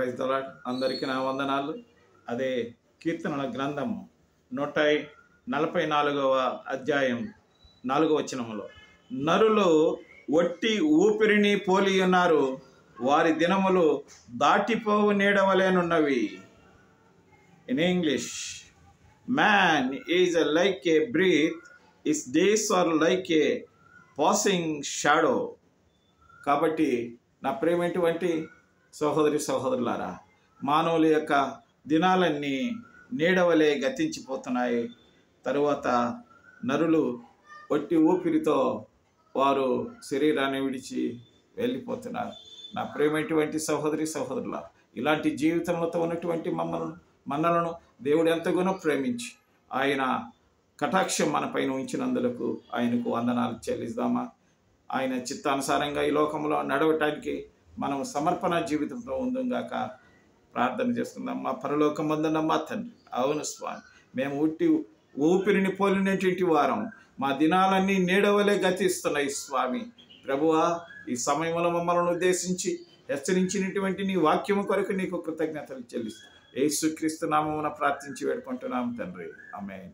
Praise the lord. అందరికీ నా వందనాలు. అదే కీర్తనల గ్రంథము 144వ అధ్యాయం 4వ వచనములో, నరులు ఒట్టి ఊపిరిని పోలి ఉన్నారు, వారి దినములు దాటిపోవు నీడవలేనున్నవి. In English, man is like a breath, his days are like a passing shadow. కాబట్టి నా ప్రేమటువంటి సహోదరి సహోదరులారా, మానవుల యొక్క దినాలన్నీ నీడవలే గతించిపోతున్నాయి. తరువాత నరులు ఒట్టి ఊపిరితో వారు శరీరాన్ని విడిచి వెళ్ళిపోతున్నారు. నా ప్రేమటువంటి సహోదరి సహోదరులారా, ఇలాంటి జీవితంతో ఉన్నటువంటి మనలను దేవుడు ఎంతగానో ప్రేమించి ఆయన కటాక్షం మన పైన ఉంచినందులకు ఆయనకు వందనాలు చెల్లిద్దామా? ఆయన చిత్తానుసారంగా ఈ లోకంలో నడవటానికి మనం సమర్పణ జీవితంతో ఉందాక ప్రార్థన చేసుకుందాం. మా పరలోకమందున్న మా తండ్రి, అవును స్వామి, మేము ఉట్టి ఊపిరిని పోలినటువంటి వారం, మా దినాలన్నీ నీడవలే గతిస్తున్నాయి స్వామి. ప్రభువా, ఈ సమయంలో మమ్మల్ని ఉద్దేశించి హెచ్చరించినటువంటి నీ వాక్యము కొరకు నీకు కృతజ్ఞతలు చెల్లిస్తాం. యేసుక్రీస్తు నామమున ప్రార్థించి వేడుకుంటున్నాం తండ్రి, ఆమేన్.